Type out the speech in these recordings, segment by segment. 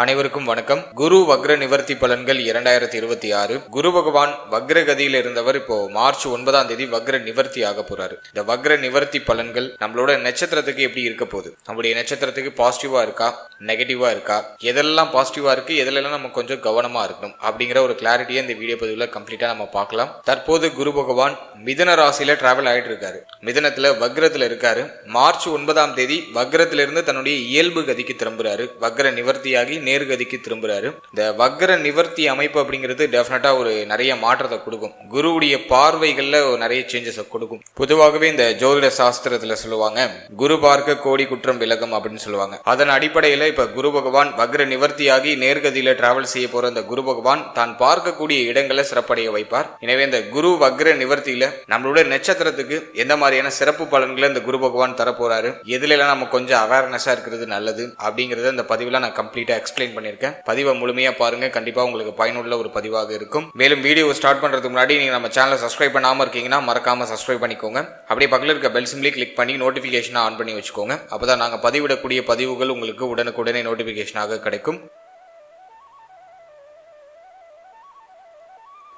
அனைவருக்கும் வணக்கம். குரு வக்ர நிவர்த்தி பலன்கள் 2026. குரு பகவான் வக்ர கதியில் இருந்தவர் இப்போ மார்ச் 9ஆம் தேதி வக்ர நிவர்த்தி ஆக போறாரு. இந்த வக்ர நிவர்த்தி பலன்கள் நம்மளோட நட்சத்திரத்துக்கு எப்படி இருக்க போகுது, நம்மளுடைய நட்சத்திரத்துக்கு பாசிட்டிவா இருக்கா நெகட்டிவா இருக்கா, எதெல்லாம் பாசிட்டிவா இருக்கு எதெல்லாம் நம்ம கொஞ்சம் கவனமா இருக்கணும் அப்படிங்கிற ஒரு கிளாரிட்டியை இந்த வீடியோ பதிவுல கம்ப்ளீட்டா நம்ம பார்க்கலாம். தற்போது குரு பகவான் மிதுன ராசியில டிராவல் ஆயிட்டு இருக்காரு. மிதுனத்துல வக்ரத்துல இருக்காரு. மார்ச் 9ஆம் தேதி வக்ரத்திலிருந்து தன்னுடைய இயல்பு கதிக்கு திரும்புறாரு. வக்ர நிவர்த்தியாகி நேர்கதிக்கு திரும்புறாரு. இந்த வக்ர நிவர்த்தி அமைப்பு அப்படிங்கிறது டெஃபினட்டா ஒரு நிறைய மாற்றத்தை கொடுக்கும். குருவுடைய பார்வைகள்ல நிறைய சேஞ்சஸ் கொடுக்கும். பொதுவாகவே இந்த ஜோதிட சாஸ்திரத்துல சொல்லுவாங்க, குரு பார்க்க கோடி குற்றம் விலகும் அப்படின்னு சொல்லுவாங்க. அதன் அடிப்படையில இப்ப குரு பகவான் வக்ர நிவர்த்தியாகி நேர்கதியில டிராவல் செய்ய போற இந்த குரு பகவான் தான் பார்க்கக்கூடிய இடங்களை சிறப்படைய வைப்பார். எனவே இந்த குரு வக்ர நிவர்த்தியில நம்மளுடைய நட்சத்திரத்துக்கு எந்த மாதிரியான சிறப்பு பலன்களை இந்த குரு பகவான் தரப்போறாரு, எதுல எல்லாம் நம்ம கொஞ்சம் அவேர்னஸா இருக்கிறது நல்லது அப்படிங்கறத இந்த பதிவுல நான் கம்ப்ளீட்டா எக்ஸ்பிளைன் பண்ணிருக்கேன். பதிவை முழுமையா பாருங்க, கண்டிப்பா உங்களுக்கு பயனுள்ள ஒரு பதிவாக இருக்கும். மேலும் வீடியோ ஸ்டார்ட் பண்றதுக்கு முன்னாடி நீங்க நம்ம சேனலை சப்ஸ்கிரைப் பண்ணாம இருக்கீங்கன்னா மறக்காம சப்ஸ்கிரைப் பண்ணிக்கோங்க. அப்படியே பக்கத்துல இருக்க பெல் சிம்பிளை கிளிக் பண்ணி நோட்டிபிகேஷன் ஆன் பண்ணி வச்சுக்கோங்க. அப்பதான் நாங்க பதிவிடக்கூடிய பதிவுகள் உங்களுக்கு உடனுக்குடனே நோட்டிபிகேஷனாக கிடைக்கும்.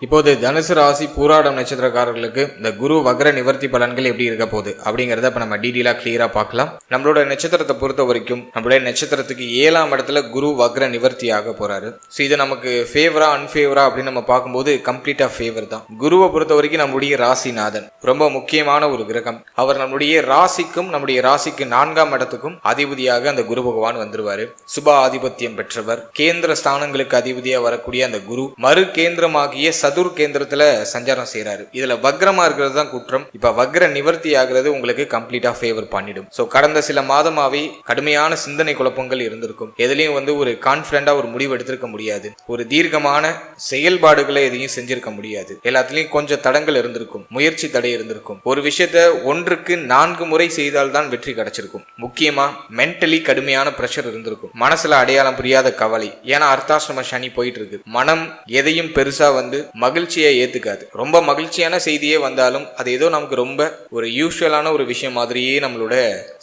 இப்போது தனுசு ராசி பூராடம் நட்சத்திரக்காரர்களுக்கு இந்த குரு வக்ர நிவர்த்தி பலன்கள் எப்படி இருக்க போகுது அப்படிங்கறத இப்ப நம்ம டீடெயிலா கிளியரா பார்க்கலாம். நம்மளோட நட்சத்திரத்தை பொறுத்த வரைக்கும் நம்மளுடைய நட்சத்திரத்துக்கு 7ஆம் இடத்துல குரு வக்ர நிவர்த்தி ஆக போறாரு. இது நமக்கு ஃபேவரா அன்ஃபேவரா அப்படின்னு நம்ம பார்க்கும்போது கம்ப்ளீட்டா ஃபேவர் தான். குருவை பொறுத்த வரைக்கும் நம்முடைய ராசிநாதன் ரொம்ப முக்கியமான ஒரு கிரகம். அவர் நம்முடைய ராசிக்கும் நம்முடைய ராசிக்கு 4ஆம் இடத்துக்கும் அதிபதியாக அந்த குரு பகவான் வந்துருவாரு. சுப ஆதிபத்தியம் பெற்றவர். கேந்திர ஸ்தானங்களுக்கு அதிபதியா வரக்கூடிய அந்த குரு மறு கேந்திரமாகிய சதுர் கேந்திரத்துல சஞ்சாரம் செய்யறாரு. இதுல வக்ரமா இருக்கிறது தான் குற்றம். இப்ப வக்ர நிவர்த்தி ஆகிறது உங்களுக்கு கம்ப்ளீட்டா ஃபேவர் பண்ணிடும். சோ கடந்த சில மாதமாவே கடுமையான சிந்தனை குழப்பங்கள் இருந்திருக்கும். எதுலயும் ஒரு கான்பிடண்டா ஒரு முடிவு எடுத்திருக்க முடியாது. ஒரு தீர்க்கமான செயல்பாடுகளை எதையும் செஞ்சிருக்க முடியாது. எல்லாத்துலயும் கொஞ்சம் தடங்கள் இருந்திருக்கும். முயற்சி தடை இருந்திருக்கும். ஒரு விஷயத்த 1க்கு 4 முறை செய்தால்தான் வெற்றி கிடைச்சிருக்கும். முக்கியமா மென்டலி கடுமையான பிரஷர் இருந்திருக்கும். மனசுல அடையாளம் புரியாத கவலை. ஏன்னா அர்த்தாஷ்டம சனி போயிட்டு இருக்கு. மனம் எதையும் பெருசா மகிழ்ச்சியை ஏத்துக்காது. ரொம்ப மகிழ்ச்சியான செய்தியே வந்தாலும் அது ஏதோ நமக்கு ரொம்ப ஒரு யூஸ்வலான ஒரு விஷயம் மாதிரியே நம்மளோட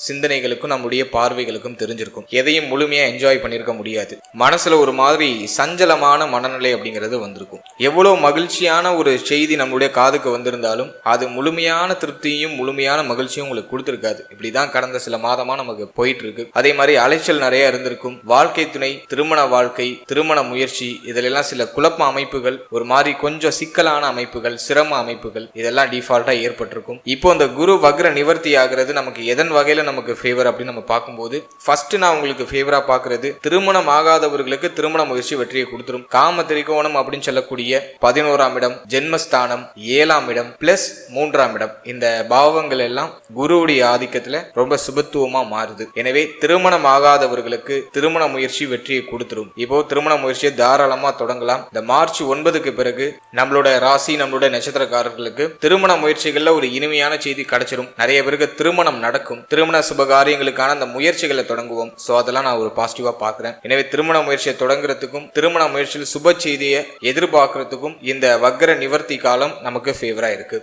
சிந்தனைகளுக்கும் நம்மளுடைய பார்வைகளுக்கும் தெரிஞ்சிருக்கும். எதையும் முழுமையா என்ஜாய் பண்ணிருக்க முடியாது. மனசுல ஒரு மாதிரி சஞ்சலமான மனநிலை அப்படிங்கிறது வந்திருக்கும். எவ்வளவு மகிழ்ச்சியான ஒரு செய்தி நம்மளுடைய காதுக்கு வந்திருந்தாலும் அது முழுமையான திருப்தியும் முழுமையான மகிழ்ச்சியும் உங்களுக்கு கொடுத்திருக்காது. இப்படிதான் கடந்த சில மாதமா நமக்கு போயிட்டு இருக்கு. அதே மாதிரி அலைச்சல் நிறைய இருந்திருக்கும். வாழ்க்கை துணை, திருமண வாழ்க்கை, திருமண முயற்சி, இதிலெல்லாம் சில குழப்ப அமைப்புகள், ஒரு மாதிரி கொஞ்சம் சிக்கலான அமைப்புகள், சிரம அமைப்புகள் இதெல்லாம் டிஃபால்ட்டா ஏற்பட்டிருக்கும். இப்போ இந்த குரு வக்ர நிவர்த்தி ஆகிறது நமக்கு எதன் வகையில நமக்கு ஃபேவர் அப்படின்னு நம்ம பார்க்கும்போது, ஃபர்ஸ்ட் நான் உங்களுக்கு ஃபேவரா பார்க்கிறது திருமணம் ஆகாதவர்களுக்கு திருமண முயற்சி வெற்றியை கொடுத்துரும். காம திரிகோணம் அப்படின்னு சொல்லக்கூடிய 11ஆம் இடம், ஜென்மஸ்தானம், 7ஆம் இடம் பிளஸ் 3ஆம் இடம், இந்த பாவங்கள் எல்லாம் குருவுடைய ஆதிக்கத்துல ரொம்ப சுபத்துவமா மாறுது. எனவே திருமணம் ஆகாதவர்களுக்கு திருமண முயற்சி வெற்றியை கொடுத்துரும். இப்போ திருமண முயற்சியை தாராளமா தொடங்கலாம். இந்த மார்ச் 9க்கு பிறகு நம்மளோட ராசி நம்மளோட நட்சத்திரக்காரர்களுக்கு திருமண முயற்சிகள்ல ஒரு இனிமையான செய்தி கிடைச்சிடும். நிறைய பேருக்கு திருமணம் நடக்கும். திருமண சுபகாரியங்களுக்கான அந்த முயற்சிகளை தொடங்குவோம். சோ அதெல்லாம் நான் ஒரு பாசிட்டிவா பாக்குறேன். எனவே திருமண முயற்சியை தொடங்குறதுக்கும் திருமண முயற்சியில் சுப செய்தியை எதிர்பார்க்கறதுக்கும் இந்த வக்ர நிவர்த்தி காலம் நமக்கு ஃபேவரா இருக்கு.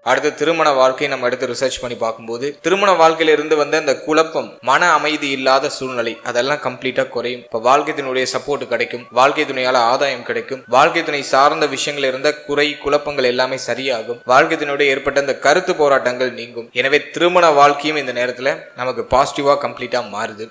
அடுத்து திருமண வாழ்க்கையை நம்ம எடுத்து ரிசர்ச் பண்ணி பார்க்கும்போது திருமண வாழ்க்கையில இருந்து வந்த அந்த குழப்பம், மன அமைதி இல்லாத சூழ்நிலை அதெல்லாம் கம்ப்ளீட்டா குறையும். இப்ப வாழ்க்கை துணையுடைய சப்போர்ட் கிடைக்கும். வாழ்க்கை துணையால ஆதாயம் கிடைக்கும். வாழ்க்கை துணை சார்ந்த விஷயங்கள் இருந்த குறை குழப்பங்கள் எல்லாமே சரியாகும். வாழ்க்கை துணையுடைய ஏற்பட்ட அந்த கருத்து போராட்டங்கள் நீங்கும். எனவே திருமண வாழ்க்கையும் இந்த நேரத்துல நமக்கு பாசிட்டிவா கம்ப்ளீட்டா மாறுது.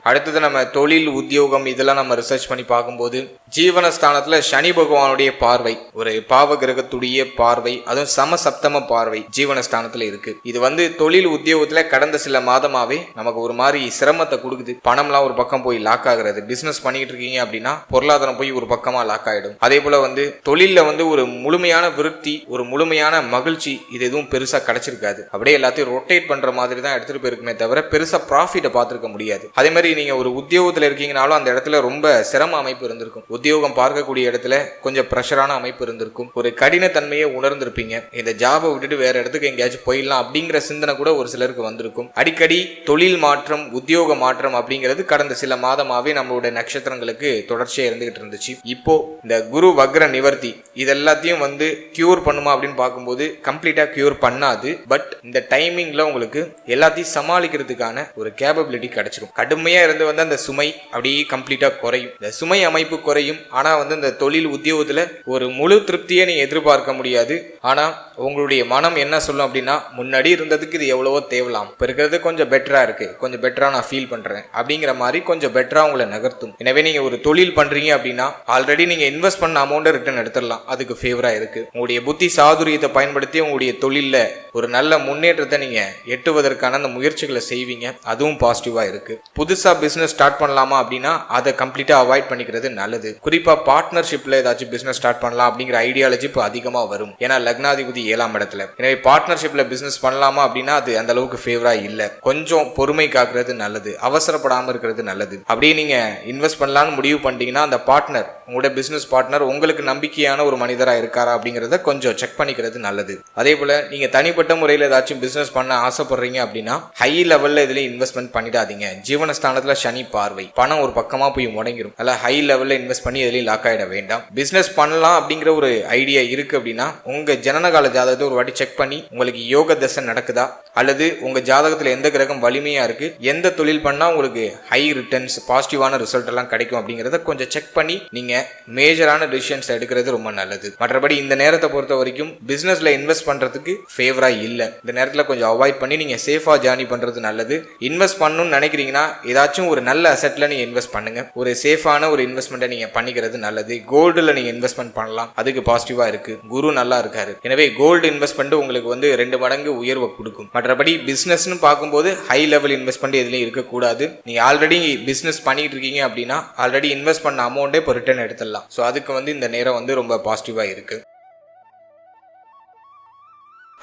அடுத்தது நம்ம தொழில், உத்தியோகம் இதெல்லாம் நம்ம ரிசர்ச் பண்ணி பார்க்கும்போது ஜீவனஸ்தானத்துல சனி பகவானுடைய பார்வை, ஒரு பாவ கிரகத்துடைய பார்வை, அதுவும் சமசப்தம பார்வை ஜீவனஸ்தானத்துல இருக்கு. இது தொழில் உத்தியோகத்துல கடந்த சில மாதமாவே நமக்கு ஒரு மாதிரி சிரமத்தை கொடுக்குது. பணம்லாம் ஒரு பக்கம் போய் லாக் ஆகுறது. பிசினஸ் பண்ணிட்டு இருக்கீங்க அப்படின்னா பொருளாதாரம் போய் ஒரு பக்கமா லாக் ஆயிடும். அதே போல தொழில்ல ஒரு முழுமையான விருத்தி, ஒரு முழுமையான மகிழ்ச்சி இது எதுவும் பெருசா கிடைச்சிருக்காது. அப்படியே எல்லாத்தையும் ரொட்டேட் பண்ற மாதிரி தான் எடுத்துட்டு போயிருக்குமே தவிர பெருசா ப்ராஃபிட்டை பார்த்திருக்க முடியாது. அதே மாதிரி நீங்க ஒரு உத்தியோகத்துல இருக்கீங்கனாலும் அந்த இடத்துல ரொம்ப சிரம அமைப்பு இருந்திருக்கும். உத்தியோகம் பார்க்கக்கூடிய இடத்துல கொஞ்சம் பிரஷரான அமைப்பு இருந்திருக்கும். ஒரு கடினத்தன்மையை உணர்ந்திருப்பீங்க. இந்த ஜாபை விட்டுட்டு வேற இடத்துக்கு எங்கேயாச்சும் போயிடலாம் அப்படிங்கிற சிந்தனை கூட ஒரு சிலருக்கு வந்திருக்கும். அடிக்கடி தொழில் மாற்றம், உத்தியோக மாற்றம் அப்படிங்கிறது கடந்த சில மாதமாவே நம்மளுடைய நட்சத்திரங்களுக்கு தொடர்ச்சியா இருந்துகிட்டு இருந்துச்சு. இப்போ இந்த குரு வக்ர நிவர்த்தி இதெல்லாத்தையும் வந்து கியூர் பண்ணுமா அப்படின்னு பார்க்கும்போது கம்ப்ளீட்டா கியூர் பண்ணாது. பட் இந்த டைமிங்ல உங்களுக்கு எல்லாத்தையும் சமாளிக்கிறதுக்கான ஒரு கேபபிலிட்டி கிடைச்சிடும். கடுமையா இருந்து வந்து அந்த சுமை அப்படியே கம்ப்ளீட்டா குறையும். இந்த சுமை அமைப்பு குறையும். ஆனா வந்து இந்த தொழில் உத்தியோகத்துல ஒரு முழு திருப்தியை நீங்க எதிர்பார்க்க முடியாது. ஆனா உங்களுடைய மனம் என்ன சொல்லும் அப்படின்னா, முன்னாடி இருந்ததுக்கு இது எவ்வளவோ தேவலாம், இப்போ இருக்கிறது கொஞ்சம் பெட்டரா இருக்கு, கொஞ்சம் பெட்டரா நான் ஃபீல் பண்றேன் அப்படிங்கிற மாதிரி கொஞ்சம் பெட்டரா உங்களை நகர்த்தும். எனவே நீங்க ஒரு தொழில் பண்றீங்க அப்படின்னா ஆல்ரெடி நீங்க இன்வெஸ்ட் பண்ண அமௌண்ட்டை ரிட்டர்ன் எடுத்துடலாம். அதுக்கு ஃபேவரா இருக்கு. உங்களுடைய புத்தி சாதுரியத்தை பயன்படுத்தி உங்களுடைய தொழில்ல ஒரு நல்ல முன்னேற்றத்தை நீங்க எட்டுவதற்கான அந்த முயற்சிகளை செய்வீங்க. அதுவும் பாசிட்டிவா இருக்கு. புதுசா பிசினஸ் ஸ்டார்ட் பண்ணலாமா அப்படின்னா அதை கம்ப்ளீட்டா அவாய்ட் பண்ணிக்கிறது நல்லது. குறிப்பா பார்ட்னர்ஷிப்ல ஏதாச்சும் பிசினஸ் ஸ்டார்ட் பண்ணலாம் அப்படிங்கிற ஐடியாலஜி இப்போ அதிகமா வரும். ஏன்னா லக்னாதிபதி 7ஆம் இடத்துல. எனவே பார்ட்னர்ஷிப்ல பிசினஸ் பண்ணலாமா அப்படின்னா அது அந்த அளவுக்கு ஃபேவரா இல்ல. கொஞ்சம் பொறுமை காக்குறது நல்லது. அவசரப்படாம இருக்கிறது நல்லது. அப்படியே நீங்க இன்வெஸ்ட் பண்ணலாம்னு முடிவு பண்ணிட்டீங்கன்னா அந்த பார்ட்னர், உங்களோட பிசினஸ் பார்ட்னர் உங்களுக்கு நம்பிக்கையான ஒரு மனிதரா இருக்காரா அப்படிங்கறத கொஞ்சம் செக் பண்ணிக்கிறது நல்லது. அதே போல நீங்க தனிப்பட்ட முறையில் ஏதாச்சும் பிசினஸ் பண்ண ஆசைப்படுறீங்க அப்படின்னா ஹை லெவல்ல இதுல இன்வெஸ்ட்மெண்ட் பண்ணிடாதீங்க. ஜீவனஸ்தானத்துல சனி பார்வை, பணம் ஒரு பக்கமா போய் முடங்கிடும். அதனால ஹை லெவல்ல இன்வெஸ்ட் பண்ணி எதுலையும் லாக் ஆயிட வேண்டாம். பிசினஸ் பண்ணலாம் அப்படிங்கிற ஒரு ஐடியா இருக்கு அப்படின்னா உங்க ஜனனகால ஜாதகத்தை ஒரு வாட்டி செக் பண்ணி உங்களுக்கு யோக தசை நடக்குதா, அல்லது உங்க ஜாதகத்துல எந்த கிரகம் வலிமையா இருக்கு, எந்த தொழில் பண்ணா உங்களுக்கு ஹை ரிட்டர்ன்ஸ், பாசிட்டிவான ரிசல்ட் எல்லாம் கிடைக்கும் அப்படிங்கறத கொஞ்சம் செக் பண்ணி நீங்க மேஜரான டிசிஷன்ஸ் எடுக்கிறது ரொம்ப நல்லது. மற்றபடி இந்த நேரத்தை பொறுத்த வரைக்கும் பிசினஸ்ல இன்வெஸ்ட் பண்றதுக்கு ஃபேவரா இல்ல. இந்த நேரத்துல கொஞ்சம் அவாய்ட் பண்ணி நீங்க சேஃபா ஜர்னி பண்றது நல்லது. இன்வெஸ்ட் பண்ணணும்னு நினைக்கிறீங்கன்னா ஏதாச்சும் ஒரு நல்ல அசெட்ல நீங்க இன்வெஸ்ட் பண்ணுங்க. ஒரு சேஃபான ஒரு இன்வெஸ்ட்மெண்ட்டை நீங்க பண்ணிக்கிறது நல்லது. கோல்டுல நீங்க இன்வெஸ்ட்மெண்ட் பண்ணலாம். அதுக்கு பாசிட்டிவா இருக்கு. குரு நல்லா இருக்காரு. எனவே கோல்டு இன்வெஸ்ட்மெண்ட் உங்களுக்கு வந்து 2 மடங்கு உயர்வை கொடுக்கும். மற்றபடி பிசினஸ்னு பார்க்கும்போது ஹை லெவல் இன்வெஸ்ட்மெண்ட் எதுலையும் இருக்கக்கூடாது. நீங்க ஆல்ரெடி பிசினஸ் பண்ணிட்டு இருக்கீங்க அப்படின்னா ஆல்ரெடி இன்வெஸ்ட் பண்ண அமௌண்டே இப்போ ரிட்டர்ன் எடுத்துடலாம். ஸோ அதுக்கு வந்து இந்த நேரம் வந்து ரொம்ப பாசிட்டிவா இருக்கு.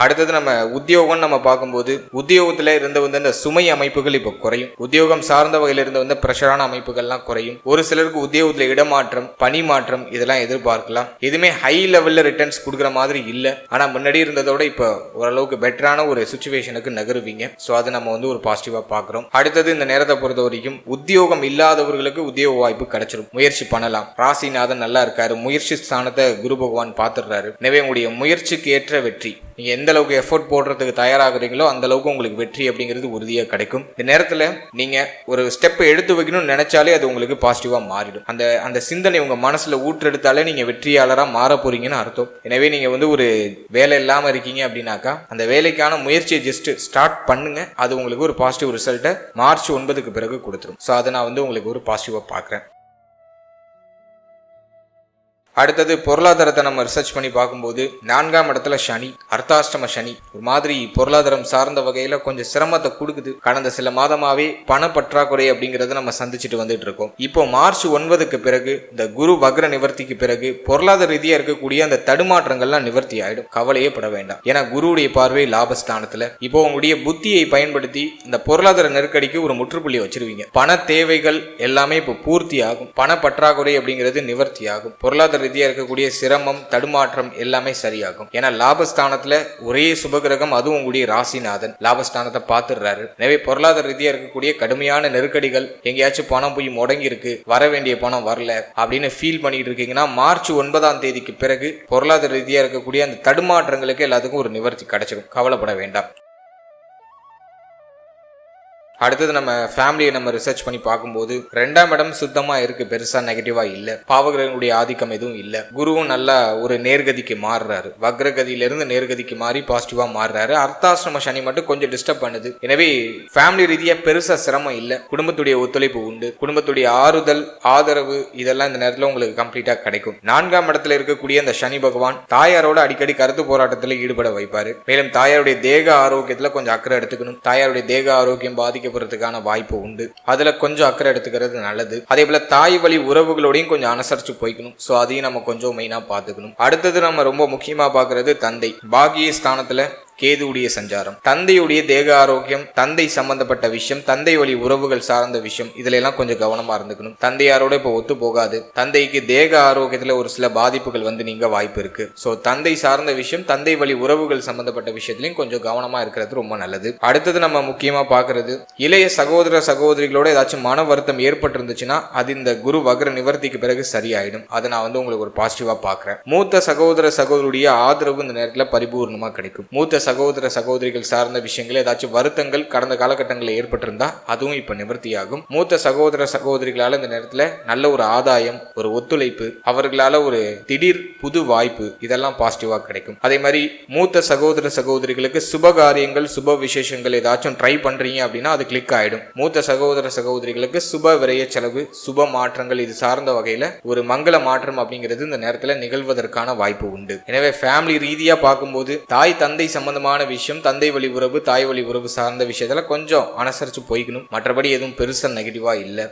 அடுத்தது நம்ம உத்தியோகம் நம்ம பார்க்கும்போது உத்தியோகத்துல இருந்து வந்து அந்த சுமை அமைப்புகள் இப்போ குறையும். உத்தியோகம் சார்ந்த வகையில இருந்து வந்து பிரஷரான அமைப்புகள்லாம் குறையும். ஒரு சிலருக்கு உத்தியோகத்துல இடமாற்றம், பணி மாற்றம் இதெல்லாம் எதிர்பார்க்கலாம். எதுவுமே ஹை லெவல்ல ரிட்டர்ன்ஸ் கொடுக்குற மாதிரி இல்ல. ஆனா முன்னாடி இருந்ததோட இப்போ ஓரளவுக்கு பெட்டரான ஒரு சுச்சுவேஷனுக்கு நகருவீங்க. ஸோ அதை நம்ம வந்து ஒரு பாசிட்டிவா பார்க்குறோம். அடுத்தது இந்த நேரத்தை பொறுத்த வரைக்கும் உத்தியோகம் இல்லாதவர்களுக்கு உத்தியோக வாய்ப்பு கிடைச்சிடும். முயற்சி பண்ணலாம். ராசிநாதன் நல்லா இருக்காரு. முயற்சி ஸ்தானத்தை குரு பகவான் பார்த்துடுறாரு. எனவே உங்களுடைய முயற்சிக்கு ஏற்ற வெற்றி, நீங்க எந்த அளவுக்கு எஃபோர்ட் போடுறதுக்கு தயாராகிறீங்களோ அந்த அளவுக்கு உங்களுக்கு வெற்றி அப்படிங்கிறது உறுதியா கிடைக்கும். இந்த நேரத்துல நீங்க ஒரு ஸ்டெப் எடுத்து வைக்கணும்னு நினைச்சாலே அது உங்களுக்கு பாசிட்டிவா மாறிடும். அந்த சிந்தனை உங்க மனசுல ஊற்றெடுத்தாலே நீங்க வெற்றியாளரா மாற போறீங்கன்னு அர்த்தம். எனவே நீங்க வந்து ஒரு வேலை இல்லாம இருக்கீங்க அப்படின்னாக்கா அந்த வேலைக்கான முயற்சியை ஜஸ்ட் ஸ்டார்ட் பண்ணுங்க. அது உங்களுக்கு ஒரு பாசிட்டிவ் ரிசல்ட்டை மார்ச் 9க்கு பிறகு கொடுத்துரும். ஸோ அதை நான் வந்து உங்களுக்கு ஒரு பாசிட்டிவா பார்க்குறேன். அடுத்தது பொருளாதாரத்தை நம்ம ரிசர்ச் பண்ணி பார்க்கும்போது 4ஆம் இடத்துல சனி, அர்த்தாஷ்டம சனி ஒரு மாதிரி பொருளாதாரம் சார்ந்த வகையில கொஞ்சம் சிரமத்தை கொடுக்குது. கடந்த சில மாதமாவே பண பற்றாக்குறை அப்படிங்கறத நம்ம சந்திச்சுட்டு வந்துட்டு இருக்கோம். இப்போ மார்ச் 9க்கு பிறகு இந்த குரு வக்ர நிவர்த்திக்கு பிறகு பொருளாதார ரீதியா இருக்கக்கூடிய அந்த தடுமாற்றங்கள்லாம் நிவர்த்தி ஆயிடும். கவலையே பட வேண்டாம். ஏன்னா குருவுடைய பார்வை லாபஸ்தானத்துல. இப்போ உங்களுடைய புத்தியை பயன்படுத்தி இந்த பொருளாதார நெருக்கடிக்கு ஒரு முற்றுப்புள்ளி வச்சிருவீங்க. பண தேவைகள் எல்லாமே இப்போ பூர்த்தி ஆகும். பண பற்றாக்குறை அப்படிங்கிறது நிவர்த்தி ஆகும். பொருளாதார ரீதியா இருக்கக்கூடிய சிரமம், தடுமாற்றம் எல்லாமே சரியாகும். ஏன்னா லாபஸ்தானத்துல ஒரே சுபகிரகம், அதுவும் உங்களுடைய ராசிநாதன் லாபஸ்தானத்தை பார்த்துடுறாரு. எனவே பொருளாதார ரீதியா இருக்கக்கூடிய கடுமையான நெருக்கடிகள், எங்கேயாச்சும் பணம் போய் முடங்கி இருக்கு, வர வேண்டிய பணம் வரல அப்படின்னு ஃபீல் பண்ணிட்டு இருக்கீங்கன்னா மார்ச் 9ஆம் தேதிக்கு பிறகு பொருளாதார ரீதியா இருக்கக்கூடிய அந்த தடுமாற்றங்களுக்கு எல்லாத்துக்கும் ஒரு நிவர்த்தி கிடைச்சிடும். கவலைப்பட வேண்டாம். அடுத்தது நம்ம ஃபேமிலியை நம்ம ரிசர்ச் பண்ணி பார்க்கும்போது 2ஆம் இடம் சுத்தமா இருக்கு. பெருசா நெகட்டிவா இல்ல. பாவகிரகங்களுடைய ஆதிக்கம் எதுவும் இல்ல. குருவும் நல்லா ஒரு நேர்கதிக்கு மாறுறாரு. வக்ரகதியிலிருந்து நேர்கதிக்கு மாறி பாசிட்டிவா மாறுறாரு. அர்த்தாசிரம சனி மட்டும் கொஞ்சம் டிஸ்டர்ப் பண்ணுது. எனவே ஃபேமிலி ரீதியா பெருசா சிரமம் இல்ல. குடும்பத்துடைய ஒத்துழைப்பு உண்டு. குடும்பத்துடைய ஆறுதல், ஆதரவு இதெல்லாம் இந்த நேரத்தில் உங்களுக்கு கம்ப்ளீட்டா கிடைக்கும். 4ஆம் இடத்துல இருக்கக்கூடிய அந்த சனி பகவான் தாயாரோட அடிக்கடி கருத்து போராட்டத்தில் ஈடுபட வைப்பாரு. மேலும் தாயாருடைய தேக ஆரோக்கியத்துல கொஞ்சம் அக்கறை எடுத்துக்கணும். தாயாருடைய தேக ஆரோக்கியம் பாதிக்க போறதுக்கான வாய்ப்பு உண்டு. அதுல கொஞ்சம் அக்கறை எடுத்துக்கிறது நல்லது. அதே போல தாய் வழி உறவுகளோடையும் கொஞ்சம் அனுசரிச்சு போய்க்கணும். சோ அதையும் நம்ம கொஞ்சம் மெயினா பாத்துக்கணும். அடுத்தது நம்ம ரொம்ப முக்கியமா பாக்குறது தந்தை. பாகிய ஸ்தானத்துல கேதுவுடைய சஞ்சாரம். தந்தையுடைய தேக ஆரோக்கியம், தந்தை சம்பந்தப்பட்ட விஷயம், தந்தை வழி உறவுகள் சார்ந்த விஷயம், இதுல எல்லாம் கொஞ்சம் கவனமா இருந்துக்கணும். தந்தையாரோட இப்ப ஒத்து போகாது. தந்தைக்கு தேக ஆரோக்கியத்துல ஒரு சில பாதிப்புகள் வந்து நீங்க வாய்ப்பு இருக்கு. சோ தந்தை சார்ந்த விஷயம், தந்தை வழி உறவுகள் சம்பந்தப்பட்ட விஷயத்திலையும் கொஞ்சம் கவனமா இருக்கிறது ரொம்ப நல்லது. அடுத்தது நம்ம முக்கியமா பாக்குறது, இளைய சகோதர சகோதரிகளோட ஏதாச்சும் மன வருத்தம் ஏற்பட்டிருந்துச்சுன்னா அது இந்த குரு வக்ர நிவர்த்திக்கு பிறகு சரியாயிடும். அதை நான் வந்து உங்களுக்கு ஒரு பாசிட்டிவா பாக்குறேன். மூத்த சகோதர சகோதரியுடைய ஆதரவு இந்த நேரத்துல பரிபூர்ணமா கிடைக்கும். மூத்த சகோதர சகோதரிகள் சார்ந்த விஷயங்கள் ஏதாச்சும் வருத்தங்கள் கடந்த காலகட்டங்களில் ஏற்பட்டிருந்தா அதுவும் இப்ப நிவர்த்தி ஆகும். மூத்த சகோதர சகோதரிகளால இந்த நேரத்துல நல்ல ஒரு ஆதாயம், ஒரு ஒத்துழைப்பு, அவர்களால ஒரு திடீர் புது வாய்ப்பு, இதெல்லாம் பாசிட்டிவா கிடைக்கும். அதே மாதிரி மூத்த சகோதர சகோதரிகளுக்கு சுப காரியங்கள், சுப விசேஷங்கள் ஏதாச்சும் ட்ரை பண்றீங்க அப்படின்னா அது கிளிக் ஆயிடும். மூத்த சகோதர சகோதரிகளுக்கு சுப விரய செலவு, சுப மாற்றங்கள் இது சார்ந்த வகையில ஒரு மங்கள மாற்றம் அப்படிங்கிறது இந்த நேரத்துல நிகழ்வதற்கான வாய்ப்பு உண்டு. எனவே ஃபேமிலி ரீதியா பார்க்கும்போது தாய் தந்தை சம்பந்தமான விஷயம், தந்தை வழி உறவு, தாய் வழி உறவு சார்ந்த விஷயத்துல கொஞ்சம் அனுசரிச்சு போய்க்கணும். மற்றபடி எதுவும் பெருசா நெகட்டிவா இல்லை.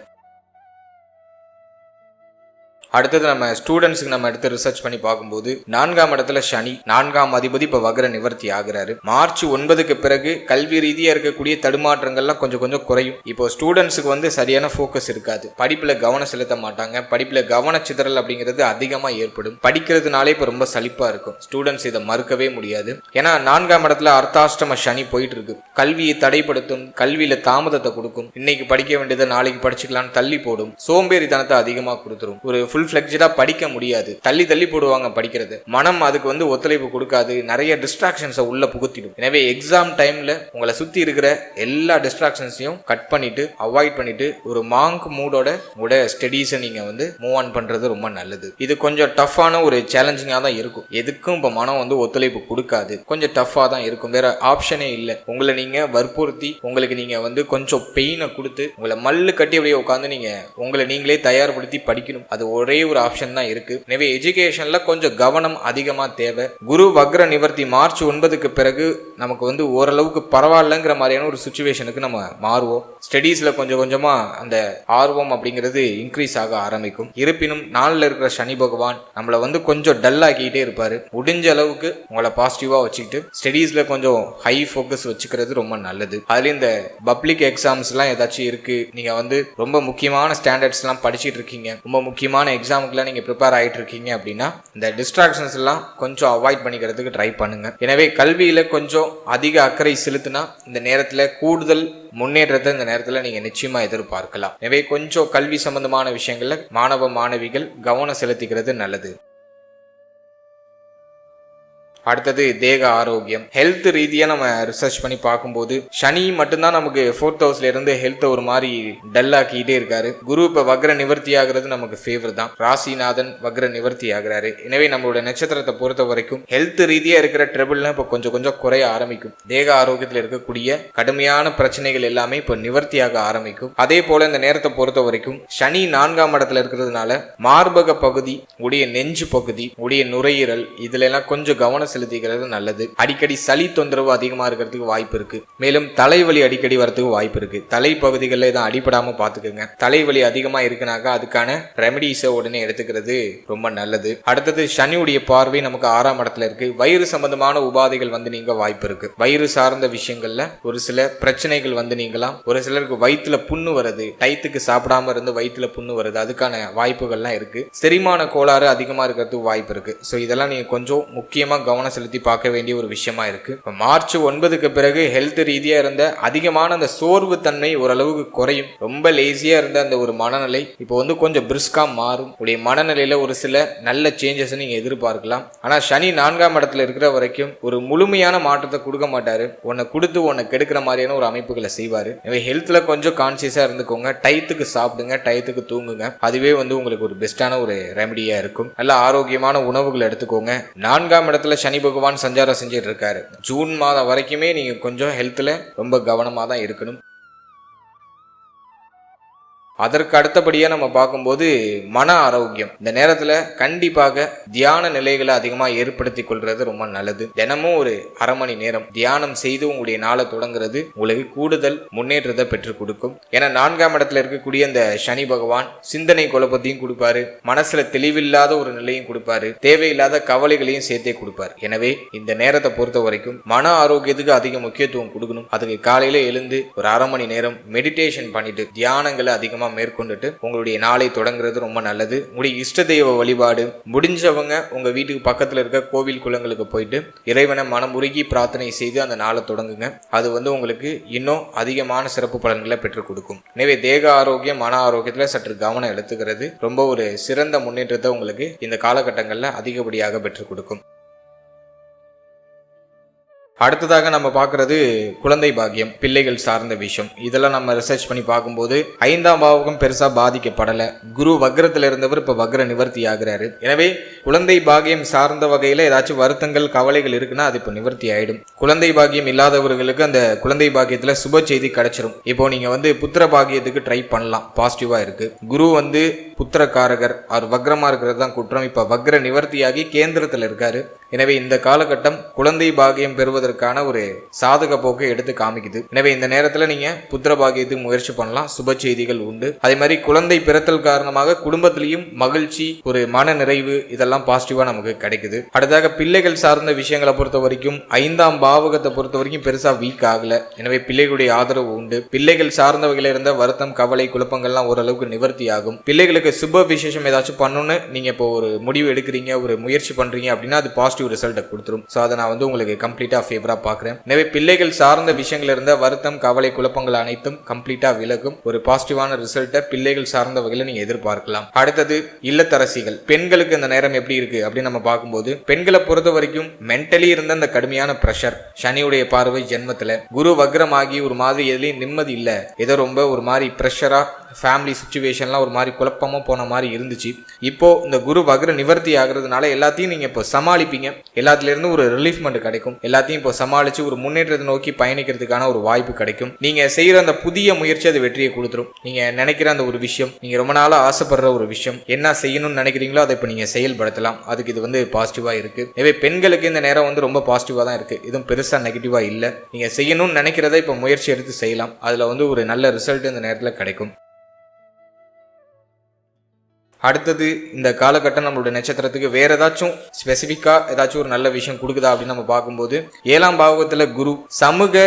அடுத்தது நம்ம ஸ்டூடெண்ட்ஸுக்கு நம்ம எடுத்து ரிசர்ச் பண்ணி பார்க்கும்போது 4ஆம் இடத்துல சனி, 4ஆம் அதிபதி இப்ப வக்ர நிவர்த்தி ஆகுறாரு. மார்ச் 9க்கு பிறகு கல்வி ரீதியா இருக்கக்கூடிய தடுமாற்றங்கள்லாம் கொஞ்சம் கொஞ்சம் குறையும். இப்போ ஸ்டூடெண்ட்ஸுக்கு வந்து சரியான ஃபோக்கஸ் இருக்காது, படிப்புல கவனம் செலுத்த மாட்டாங்க, படிப்புல கவன சிதறல் அப்படிங்கிறது அதிகமா ஏற்படும். படிக்கிறதுனாலே இப்ப ரொம்ப சலிப்பா இருக்கும். ஸ்டூடெண்ட்ஸ் இதை மறுக்கவே முடியாது. ஏன்னா 4ஆம் இடத்துல அர்த்தாஷ்டம சனி போயிட்டு இருக்கு. கல்வியை தடைப்படுத்தும், கல்வியில தாமதத்தை கொடுக்கும், இன்னைக்கு படிக்க வேண்டியதை நாளைக்கு படிச்சுக்கலாம்னு தள்ளி போடும், சோம்பேறித்தனத்தை அதிகமா கொடுத்துரும். ஒரு ஃபுல் ஃபிளெக்ஜா படிக்க முடியாது, தள்ளி தள்ளி போடுவாங்க படிக்கிறது. மனம் அதுக்கு வந்து ஒத்துழைப்பு கொடுக்காது, நிறைய டிஸ்ட்ராக்ஷன்ஸை உள்ள புகுத்திடும். எனவே எக்ஸாம் டைம்ல உங்களை சுத்தி இருக்கிற எல்லா டிஸ்ட்ராக்ஷன்ஸையும் கட் பண்ணிட்டு, அவாய்ட் பண்ணிட்டு ஒரு மாங்க் மூடோட உங்களோட ஸ்டடீஸை நீங்க வந்து மூவ் ஆன் பண்றது ரொம்ப நல்லது. இது கொஞ்சம் டஃப்பான ஒரு சேலஞ்சிங்கா தான் இருக்கும். எதுக்கும் இப்ப மனம் வந்து ஒத்துழைப்பு கொடுக்காது, கொஞ்சம் டஃபா தான் இருக்கும். வேற ஆப்ஷனே இல்லை. உங்களை நீங்க வற்புறுத்தி, உங்களுக்கு நீங்க வந்து கொஞ்சம் பெயினை கொடுத்து, உங்களை மல்லு கட்டி அப்படியே உட்காந்து நீங்க உங்களை நீங்களே தயார்படுத்தி படிக்கணும். அது ஒரே ஒரு ஆப்ஷன் தான் இருக்கு. எனவே எஜுகேஷன்ல கொஞ்சம் கவனம் அதிகமா தேவை. குரு வக்ர நிவர்த்தி மார்ச் 9க்கு பிறகு நமக்கு வந்து ஓரளவுக்கு பரவாயில்லங்கிற மாதிரியான ஒரு சிச்சுவேஷனுக்கு நம்ம மாறுவோம். ஸ்டடீஸ்ல கொஞ்சம் கொஞ்சமா அந்த ஆர்வம் அப்படிங்கிறது இன்க்ரீஸ் ஆக ஆரம்பிக்கும். இருப்பினும் நாளில் இருக்கிற சனி பகவான் நம்மளை வந்து கொஞ்சம் டல் ஆக்கிட்டே இருப்பாரு. முடிஞ்ச அளவுக்கு உங்களை பாசிட்டிவா வச்சுக்கிட்டு ஸ்டடீஸ்ல கொஞ்சம் ஹை ஃபோக்கஸ் வச்சுக்கிறது ரொம்ப நல்லது. அதுல இந்த பப்ளிக் எக்ஸாம்ஸ் எல்லாம் ஏதாச்சும் இருக்கு, நீங்க வந்து ரொம்ப முக்கியமான ஸ்டாண்டர்ட்ஸ் எல்லாம் படிச்சுட்டு இருக்கீங்க, ரொம்ப முக்கியமான எக்ஸாமுக்குலாம் நீங்க ப்ரிப்பேர் ஆகிட்டு இருக்கீங்க அப்படின்னா இந்த டிஸ்ட்ராக்ஷன்ஸ் எல்லாம் கொஞ்சம் அவாய்ட் பண்ணிக்கிறதுக்கு ட்ரை பண்ணுங்க. எனவே கல்வியில கொஞ்சம் அதிக அக்கறை செலுத்தினா இந்த நேரத்துல கூடுதல் முன்னேற்றத்தை இந்த நேரத்துல நீங்க நிச்சயமா எதிர்பார்க்கலாம். எனவே கொஞ்சம் கல்வி சம்பந்தமான விஷயங்கள்ல மாணவ மாணவிகள் கவனம் செலுத்திக்கிறது நல்லது. அடுத்தது தேக ஆரோக்கியம், ஹெல்த் ரீதியா நம்ம ரிசர்ச் பண்ணி பார்க்கும்போது சனி மட்டும்தான் நமக்கு 4th ஹவுஸ்ல இருந்து ஹெல்த் ஒரு மாதிரி டல் ஆக்கிட்டே இருக்காரு. குரு இப்ப வக்ர நிவர்த்தி ஆகிறது நமக்கு ஃபேவர் தான். ராசிநாதன் வக்ர நிவர்த்தி ஆகிறாரு. எனவே நம்மளோட நட்சத்திரத்தை பொறுத்த வரைக்கும் ஹெல்த் ரீதியா இருக்கிற ட்ரபிள்லாம் இப்ப கொஞ்சம் கொஞ்சம் குறைய ஆரம்பிக்கும். தேக ஆரோக்கியத்தில் இருக்கக்கூடிய கடுமையான பிரச்சனைகள் எல்லாமே இப்ப நிவர்த்தியாக ஆரம்பிக்கும். அதே போல இந்த நேரத்தை பொறுத்த வரைக்கும் சனி 4ஆம் இடத்துல இருக்கிறதுனால மார்பக பகுதி, உடைய நெஞ்சு பகுதி, உடைய நுரையீரல், இதுல எல்லாம் கொஞ்சம் கவனம் செலுத்திக்கிறது நல்லது. அடிக்கடி சளி தொந்தரவு அதிகமா இருக்கிறதுக்கு வாய்ப்பு இருக்கு. மேலும் தலைவலி அடிக்கடி வரதுக்கு வாய்ப்பு இருக்கு. தலை பகுதிகளில் தான் அடிபடாம பாத்துக்கோங்க. தலைவலி அதிகமா இருக்குனாக்கா அதுக்கான ரெமடிஸை உடனே எடுத்துக்கிறது ரொம்ப நல்லது. அடுத்தது சனியுடைய பார்வை நமக்கு 6ஆம் இடத்துல இருக்கு. வயிறு சம்பந்தமான உபாதைகள் வந்து நீங்க வாய்ப்பு இருக்கு. வயிறு சார்ந்த விஷயங்கள்ல ஒரு சில பிரச்சனைகள் வந்து நீங்களாம். ஒரு சிலருக்கு வயிற்றுல புண்ணு வருது, டயத்துக்கு சாப்பிடாம இருந்து வயிற்றுல புண்ணு வருது, அதுக்கான வாய்ப்புகள்லாம் இருக்கு. செரிமான கோளாறு அதிகமா இருக்கிறதுக்கு வாய்ப்பு இருக்கு. ஸோ இதெல்லாம் நீங்க கொஞ்சம் முக்கியமா கவனம் செலுத்தி பார்க்க வேண்டிய ஒரு விஷயமா இருக்கு. மார்ச் 9க்கு பிறகு ஹெல்த் ரீதியா இருந்த அதிகமான அந்த சோர்வு தன்மை ஓரளவுக்கு குறையும். ரொம்ப லேசியா இருந்த அந்த ஒரு மனநிலை இப்போ வந்து கொஞ்சம் பிரிஸ்கா மாறும். உடைய மனநிலையில ஒரு சில நல்ல சேஞ்சஸ் நீங்க எதிர்பார்க்கலாம். ஆனா சனி 4ஆம் இடத்துல இருக்கிற வரைக்கும் ஒரு முழுமையான மாற்றத்தை கொடுக்க மாட்டாரு. உன்னை கொடுத்து உன்னை கெடுக்கிற மாதிரியான ஒரு அமைப்புகளை செய்வாரு. எனவே ஹெல்த்ல கொஞ்சம் கான்சியஸா இருந்துக்கோங்க. டயத்துக்கு சாப்பிடுங்க, டயத்துக்கு தூங்குங்க. அதுவே வந்து உங்களுக்கு ஒரு பெஸ்டான ஒரு ரெமடியா இருக்கும். நல்ல ஆரோக்கியமான உணவுகள் எடுத்துக்கோங்க. 4ஆம் இடத்துல சனி பகவான் சஞ்சாரம் செஞ்சுட்டு இருக்காரு. ஜூன் மாதம் வரைக்குமே நீங்க கொஞ்சம் ஹெல்த்ல ரொம்ப கவனமா தான் இருக்கணும். அதற்கு அடுத்தபடியா நம்ம பார்க்கும்போது மன ஆரோக்கியம். இந்த நேரத்துல கண்டிப்பாக தியான நிலைகளை அதிகமா ஏற்படுத்தி கொள்றது ரொம்ப நல்லது. தினமும் ஒரு அரை மணி நேரம் தியானம் செய்து உங்களுடைய நாளை தொடங்குறது உங்களுக்கு கூடுதல் முன்னேற்றத்தை பெற்றுக் கொடுக்கும். ஏன்னா 4ஆம் இடத்துல இருக்கக்கூடிய இந்த சனி பகவான் சிந்தனை குழப்பத்தையும் கொடுப்பாரு, மனசுல தெளிவில்லாத ஒரு நிலையும் கொடுப்பாரு, தேவையில்லாத கவலைகளையும் சேர்த்தே கொடுப்பாரு. எனவே இந்த நேரத்தை பொறுத்த வரைக்கும் மன ஆரோக்கியத்துக்கு அதிக முக்கியத்துவம் கொடுக்கணும். அதுக்கு காலையில எழுந்து ஒரு அரை மணி நேரம் மெடிடேஷன் பண்ணிட்டு தியானங்களை அதிகமா மேற்கொண்டுட்டு உங்களுடைய நாளை தொடங்குறது ரொம்ப நல்லது. உங்களுடைய இஷ்ட தெய்வ வழிபாடு முடிஞ்சவங்க உங்க வீட்டுக்கு பக்கத்துல இருக்க கோவில் குளங்களுக்கு போயிட்டு இறைவனை மனமுருகி பிரார்த்தனை செய்து அந்த நாளை தொடங்குங்க. அது உங்களுக்கு இன்னும் அதிகமான சிறப்பு பலன்களை பெற்றுக் கொடுக்கும். எனவே தேக ஆரோக்கியம் மன ஆரோக்கியத்துல சற்று கவனம் எடுத்துக்கிறது ரொம்ப ஒரு சிறந்த முன்னேற்றத்தை உங்களுக்கு இந்த காலகட்டங்கள்ல அதிகப்படியாக பெற்றுக் கொடுக்கும். அடுத்ததாக நம்ம பார்க்கறது குழந்தை பாக்கியம், பிள்ளைகள் சார்ந்த விஷயம். இதெல்லாம் நம்ம ரிசர்ச் பண்ணி பார்க்கும்போது 5ஆம் பாவகம் பெருசா பாதிக்கப்படல. குரு வக்ரத்துல இருந்தவர் இப்ப வக்ர நிவர்த்தி ஆகிறாரு. எனவே குழந்தை பாக்கியம் சார்ந்த வகையில ஏதாச்சும் வருத்தங்கள் கவலைகள் இருக்குன்னா அது இப்ப நிவர்த்தி ஆயிடும். குழந்தை பாக்கியம் இல்லாதவர்களுக்கு அந்த குழந்தை பாக்கியத்துல சுப செய்தி கிடைச்சிரும். இப்போ நீங்க புத்திர பாக்கியத்துக்கு ட்ரை பண்ணலாம், பாசிட்டிவா இருக்கு. குரு புத்திரக்காரகர், அவர் வக்ரமா இருக்கிறது தான் குற்றம். இப்ப வக்ர நிவர்த்தியாகி கேந்திரத்துல இருக்காரு. எனவே இந்த காலகட்டம் குழந்தை பாகியம் பெறுவதற்கான ஒரு சாதக போக்கை எடுத்து காமிக்குது. எனவே இந்த நேரத்துல நீங்க புத்திர பாகியத்துக்கு முயற்சி பண்ணலாம், சுப செய்திகள் உண்டு. அதே மாதிரி குழந்தை பிறத்தல் காரணமாக குடும்பத்திலையும் மகிழ்ச்சி, ஒரு மன நிறைவு, இதெல்லாம் பாசிட்டிவா நமக்கு கிடைக்குது. அடுத்ததாக பிள்ளைகள் சார்ந்த விஷயங்களை பொறுத்த வரைக்கும் 5ஆம் பாவகத்தை பொறுத்த வரைக்கும் பெருசா வீக் ஆகல. எனவே பிள்ளைகளுடைய ஆதரவு உண்டு. பிள்ளைகள் சார்ந்த வகையில இருந்த வருத்தம், கவலை, குழப்பங்கள்லாம் ஓரளவுக்கு நிவர்த்தி ஆகும். பிள்ளைகளுக்கு சுப விசேஷம் ஏதாச்சும் பண்ணணும்னு நீங்க இப்போ ஒரு முடிவு எடுக்கிறீங்க, ஒரு முயற்சி பண்றீங்க அப்படின்னா அது பாசிட்டிவ் ரிசல்ட் கொடுத்துரும். சோ அதை நான் உங்களுக்கு கம்ப்ளீட்டா ஃபேவரா பார்க்கிறேன். எனவே பிள்ளைகள் சார்ந்த விஷயங்கள் இருந்த வருத்தம், கவலை, குழப்பங்கள் அனைத்தும் கம்ப்ளீட்டா விலகும். ஒரு பாசிட்டிவான ரிசல்ட்டை பிள்ளைகள் சார்ந்த வகையில நீங்க எதிர்பார்க்கலாம். அடுத்தது இல்லத்தரசிகள், பெண்களுக்கு இந்த நேரம் எப்படி இருக்கு அப்படின்னு நம்ம பார்க்கும்போது பெண்களை பொறுத்த வரைக்கும் மென்டலி இருந்த அந்த கடுமையான பிரஷர், சனியுடைய பார்வை ஜென்மத்துல, குரு வக்ரமாகி ஒரு மாதிரி எதுலையும் நிம்மதி இல்ல, ஏதோ ரொம்ப ஒரு மாதிரி பிரஷரா ஃபேமிலி சிச்சுவேஷன்லாம் ஒரு மாதிரி குழப்பமா போன மாதிரி இருந்துச்சு. இப்போ இந்த குரு வக்ர நிவர்த்தி ஆகுறதுனால எல்லாத்தையும் நீங்க இப்போ சமாளிப்பீங்க. எல்லாத்துல இருந்து ஒரு ரிலீஃப்மெண்ட் கிடைக்கும். எல்லாத்தையும் இப்போ சமாளிச்சு ஒரு முன்னேற்றத்தை நோக்கி பயணிக்கிறதுக்கான ஒரு வாய்ப்பு கிடைக்கும். நீங்க செய்யற அந்த புதிய முயற்சி அது வெற்றியை கொடுத்துரும். நீங்க நினைக்கிற அந்த ஒரு விஷயம், நீங்க ரொம்ப நாளா ஆசைப்படுற ஒரு விஷயம், என்ன செய்யணும்னு நினைக்கிறீங்களோ அதை இப்போ நீங்க செயல்படுத்தலாம். அதுக்கு இது பாசிட்டிவா இருக்கு. எனவே பெண்களுக்கு இந்த நேரம் ரொம்ப பாசிட்டிவா தான் இருக்கு. இதுவும் பெருசா நெகட்டிவா இல்ல. நீங்க செய்யணும்னு நினைக்கிறத இப்போ முயற்சி எடுத்து செய்யலாம். அதுல ஒரு நல்ல ரிசல்ட் இந்த நேரத்துல கிடைக்கும். அடுத்தது இந்த காலகட்டம் நம்மளுடைய நட்சத்திரத்துக்கு வேற ஏதாச்சும் ஸ்பெசிபிக்கா ஏதாச்சும் ஒரு நல்ல விஷயம் கொடுக்குதா அப்படின்னு நம்ம பார்க்கும்போது 7ஆம் பாவகத்துல குரு சமூக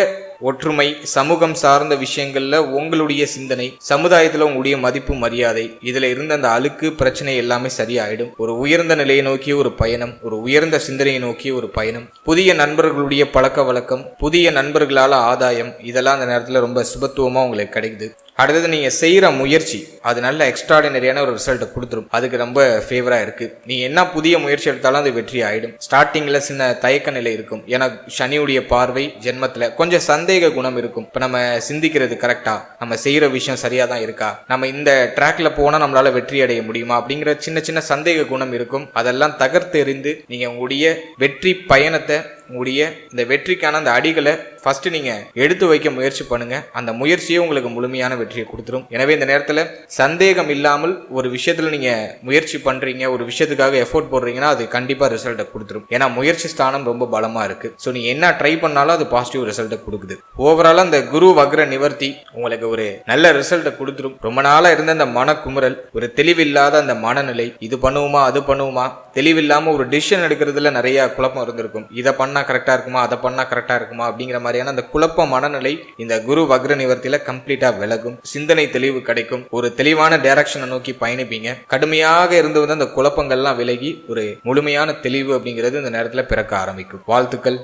ஒற்றுமை, சமூகம் சார்ந்த விஷயங்கள்ல உங்களுடைய சிந்தனை, சமுதாயத்துல உங்களுடைய மதிப்பு, மரியாதை, இதுல இருந்த அந்த அழுக்கு பிரச்சனை எல்லாமே சரியாயிடும். ஒரு உயர்ந்த நிலையை நோக்கிய ஒரு பயணம், ஒரு உயர்ந்த சிந்தனையை நோக்கிய ஒரு பயணம், புதிய நண்பர்களுடைய பழக்க வழக்கம், புதிய நண்பர்களால ஆதாயம், இதெல்லாம் அந்த நேரத்துல ரொம்ப சுபத்துவமா உங்களுக்கு கிடைக்குது. அடுத்தது நீங்க செய்யற முயற்சி அது நல்ல எக்ஸ்ட்ராடினரியான ஒரு ரிசல்ட் கொடுத்துரும். அதுக்கு ரொம்ப ஃபேவரா இருக்கு. நீங்க என்ன புதிய முயற்சி எடுத்தாலும் அது வெற்றி ஆயிடும். ஸ்டார்டிங்ல சின்ன தயக்க நிலை இருக்கும். ஏன்னா சனியுடைய பார்வை ஜென்மத்துல கொஞ்சம் சந்தேக குணம் இருக்கும். இப்ப நம்ம சிந்திக்கிறது கரெக்டா, நம்ம செய்யற விஷயம் சரியா தான் இருக்கா, நம்ம இந்த ட்ராக்ல போனா நம்மளால வெற்றி அடைய முடியுமா அப்படிங்கிற சின்ன சின்ன சந்தேக குணம் இருக்கும். அதெல்லாம் தகர்த்தெறிந்து நீங்க உங்களுடைய வெற்றி பயணத்தை, உங்களுடைய இந்த வெற்றிக்கான அந்த அடிகளை ஃபர்ஸ்ட் நீங்க எடுத்து வைக்க முயற்சி பண்ணுங்க. அந்த முயற்சியே உங்களுக்கு முழுமையான வெற்றியை கொடுத்துரும். எனவே இந்த நேரத்துல சந்தேகம் இல்லாமல் ஒரு விஷயத்துல நீங்க முயற்சி பண்றீங்க, ஒரு விஷயத்துக்காக எஃபோர்ட் போடுறீங்கன்னா அது கண்டிப்பா ரிசல்ட்டை கொடுத்துரும். ஏன்னா முயற்சி ஸ்தானம் ரொம்ப பலமா இருக்கு. ஸோ நீங்க என்ன ட்ரை பண்ணாலும் அது பாசிட்டிவ் ரிசல்ட்டை கொடுக்குது. ஓவராலா இந்த குரு வக்ர நிவர்த்தி உங்களுக்கு ஒரு நல்ல ரிசல்ட்டை கொடுத்துரும். ரொம்ப நாளா இருந்த அந்த மன குமுறல், ஒரு தெளிவில்லாத அந்த மனநிலை, இது பண்ணுவோமா அது பண்ணுவோமா, தெளிவில்லாம ஒரு டிசிஷன் எடுக்கிறதுல நிறைய குழப்பம் இருந்திருக்கும். இதை பண்ணா கரெக்டா இருக்குமா, அதை பண்ணா கரெக்டா இருக்குமா அப்படிங்கிற மாதிரியான அந்த குழப்ப மனநிலை இந்த குரு வக்ர நிவர்த்தியில கம்ப்ளீட்டா விலகும். சிந்தனை தெளிவு கிடைக்கும். ஒரு தெளிவான டைரக்ஷனை நோக்கி பயணிப்பீங்க. கடுமையாக இருந்து அந்த குழப்பங்கள்லாம் விலகி ஒரு முழுமையான தெளிவு அப்படிங்கிறது இந்த நேரத்துல பிறக்க ஆரம்பிக்கும். வாழ்த்துக்கள்.